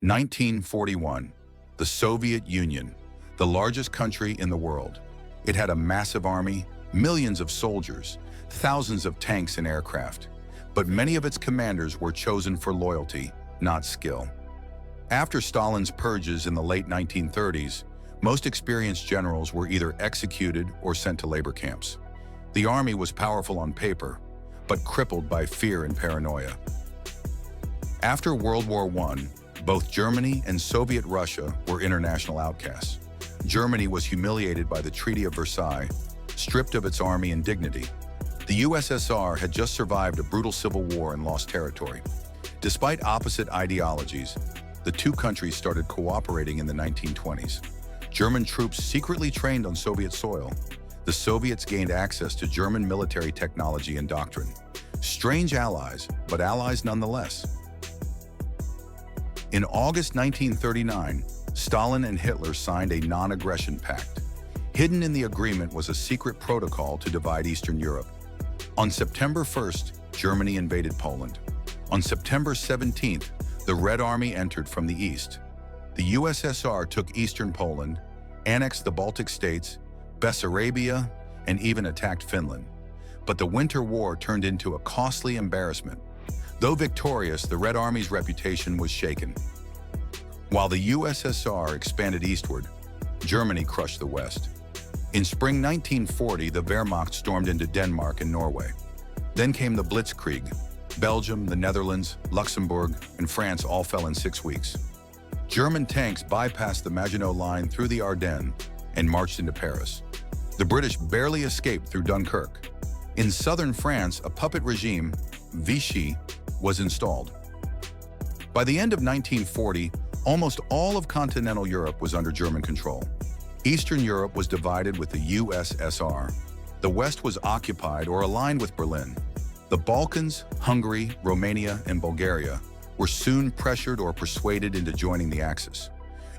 1941. The Soviet Union, the largest country in the world. It had a massive army, millions of soldiers, thousands of tanks and aircraft. But many of its commanders were chosen for loyalty, not skill. After Stalin's purges in the late 1930s, most experienced generals were either executed or sent to labor camps. The army was powerful on paper, but crippled by fear and paranoia. After World War I, both Germany and Soviet Russia were international outcasts. Germany was humiliated by the Treaty of Versailles, stripped of its army and dignity. The USSR had just survived a brutal civil war and lost territory. Despite opposite ideologies, the two countries started cooperating in the 1920s. German troops secretly trained on Soviet soil. The Soviets gained access to German military technology and doctrine. Strange allies, but allies nonetheless. In August 1939, Stalin and Hitler signed a non-aggression pact. Hidden in the agreement was a secret protocol to divide Eastern Europe. On September 1st, Germany invaded Poland. On September 17th, the Red Army entered from the east. The USSR took eastern Poland, annexed the Baltic states, Bessarabia, and even attacked Finland. But the Winter War turned into a costly embarrassment. Though victorious, the Red Army's reputation was shaken. While the USSR expanded eastward, Germany crushed the West. In spring 1940, the Wehrmacht stormed into Denmark and Norway. Then came the Blitzkrieg. Belgium, the Netherlands, Luxembourg, and France all fell in 6 weeks. German tanks bypassed the Maginot Line through the Ardennes and marched into Paris. The British barely escaped through Dunkirk. In southern France, a puppet regime, Vichy, was installed. By the end of 1940, almost all of continental Europe was under German control. Eastern Europe was divided with the USSR. The West was occupied or aligned with Berlin. The Balkans, Hungary, Romania, and Bulgaria were soon pressured or persuaded into joining the Axis.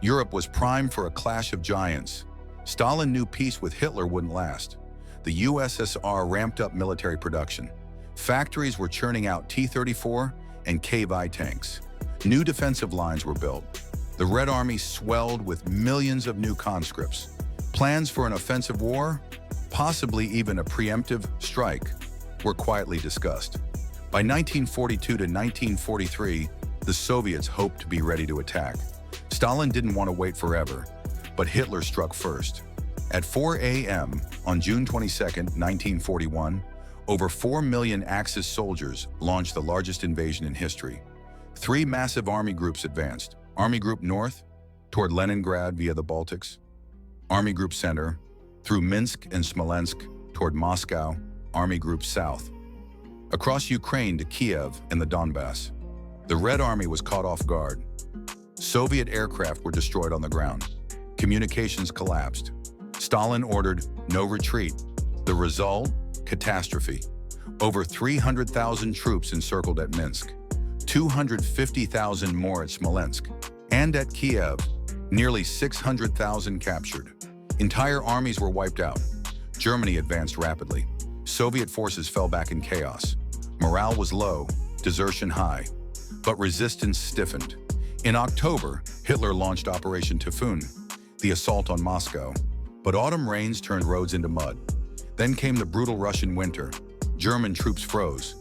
Europe was primed for a clash of giants. Stalin knew peace with Hitler wouldn't last. The USSR ramped up military production. Factories were churning out T-34 and K-V tanks. New defensive lines were built. The Red Army swelled with millions of new conscripts. Plans for an offensive war, possibly even a preemptive strike, were quietly discussed. By 1942 to 1943, the Soviets hoped to be ready to attack. Stalin didn't want to wait forever, but Hitler struck first. At 4 a.m. on June 22, 1941, over 4 million Axis soldiers launched the largest invasion in history. 3 massive army groups advanced. Army Group North, toward Leningrad via the Baltics. Army Group Center, through Minsk and Smolensk, toward Moscow. Army Group South, across Ukraine to Kiev and the Donbass. The Red Army was caught off guard. Soviet aircraft were destroyed on the ground. Communications collapsed. Stalin ordered no retreat. The result? Catastrophe. Over 300,000 troops encircled at Minsk, 250,000 more at Smolensk, and at Kiev, nearly 600,000 captured. Entire armies were wiped out. Germany advanced rapidly. Soviet forces fell back in chaos. Morale was low, desertion high, but resistance stiffened. In October, Hitler launched Operation Typhoon, the assault on Moscow, but autumn rains turned roads into mud. Then came the brutal Russian winter. German troops froze.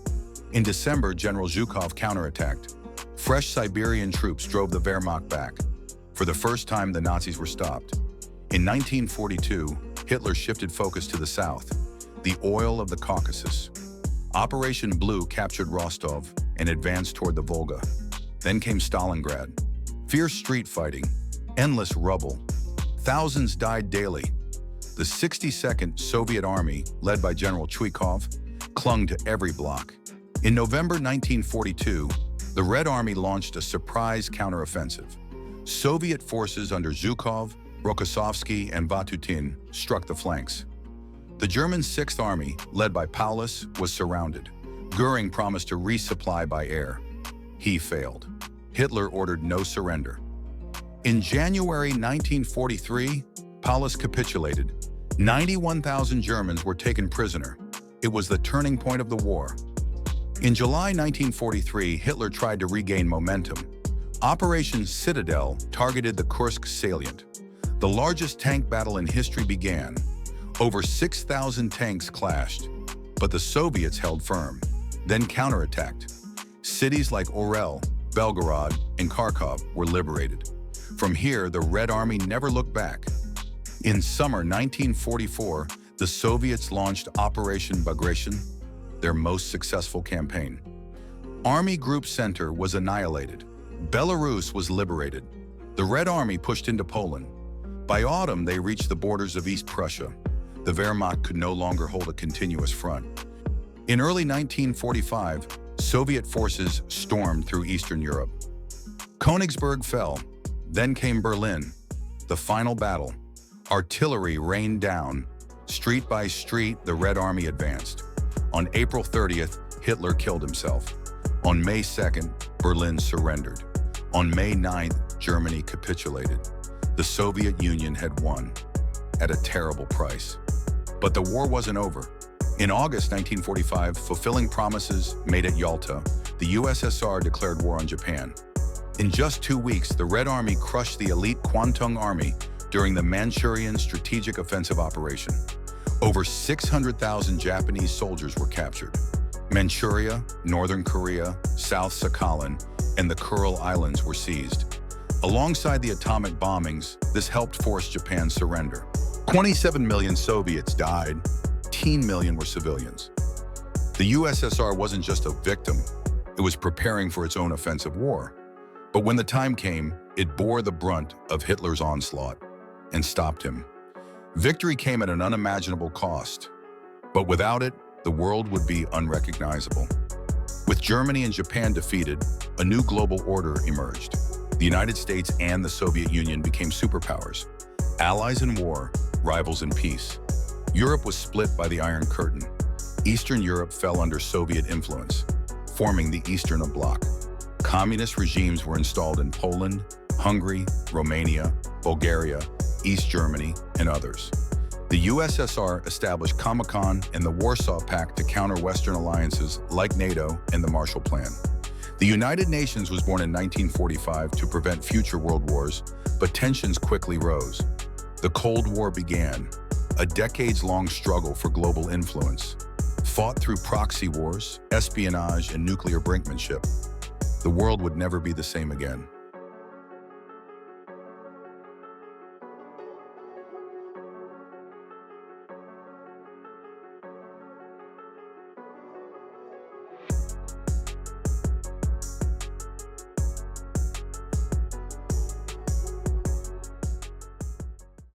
In December, General Zhukov counterattacked. Fresh Siberian troops drove the Wehrmacht back. For the first time, the Nazis were stopped. In 1942, Hitler shifted focus to the south, the oil of the Caucasus. Operation Blue captured Rostov and advanced toward the Volga. Then came Stalingrad. Fierce street fighting, endless rubble. Thousands died daily. The 62nd Soviet Army, led by General Chuikov, clung to every block. In November 1942, the Red Army launched a surprise counteroffensive. Soviet forces under Zhukov, Rokossovsky, and Vatutin struck the flanks. The German Sixth Army, led by Paulus, was surrounded. Goering promised to resupply by air. He failed. Hitler ordered no surrender. In January 1943, Paulus capitulated. 91,000 Germans were taken prisoner. It was the turning point of the war. In July 1943, Hitler tried to regain momentum. Operation Citadel targeted the Kursk salient. The largest tank battle in history began. Over 6,000 tanks clashed, but the Soviets held firm, then counterattacked. Cities like Orel, Belgorod, and Kharkov were liberated. From here, the Red Army never looked back. In summer 1944, the Soviets launched Operation Bagration, their most successful campaign. Army Group Center was annihilated. Belarus was liberated. The Red Army pushed into Poland. By autumn, they reached the borders of East Prussia. The Wehrmacht could no longer hold a continuous front. In early 1945, Soviet forces stormed through Eastern Europe. Königsberg fell. Then came Berlin, the final battle. Artillery rained down. Street by street, the Red Army advanced. On April 30th, Hitler killed himself. On May 2nd, Berlin surrendered. On May 9th, Germany capitulated. The Soviet Union had won, at a terrible price. But the war wasn't over. In August 1945, fulfilling promises made at Yalta, the USSR declared war on Japan. In just 2 weeks, the Red Army crushed the elite Kwantung Army during the Manchurian Strategic Offensive Operation. Over 600,000 Japanese soldiers were captured. Manchuria, Northern Korea, South Sakhalin, and the Kuril Islands were seized. Alongside the atomic bombings, this helped force Japan's surrender. 27 million Soviets died, 18 million were civilians. The USSR wasn't just a victim, it was preparing for its own offensive war. But when the time came, it bore the brunt of Hitler's onslaught and stopped him. Victory came at an unimaginable cost, but without it, the world would be unrecognizable. With Germany and Japan defeated, a new global order emerged. The United States and the Soviet Union became superpowers, allies in war, rivals in peace. Europe was split by the Iron Curtain. Eastern Europe fell under Soviet influence, forming the Eastern Bloc. Communist regimes were installed in Poland, Hungary, Romania, Bulgaria, East Germany, and others. The USSR established Comecon and the Warsaw Pact to counter Western alliances like NATO and the Marshall Plan. The United Nations was born in 1945 to prevent future world wars, but tensions quickly rose. The Cold War began, a decades-long struggle for global influence, fought through proxy wars, espionage, and nuclear brinkmanship. The world would never be the same again.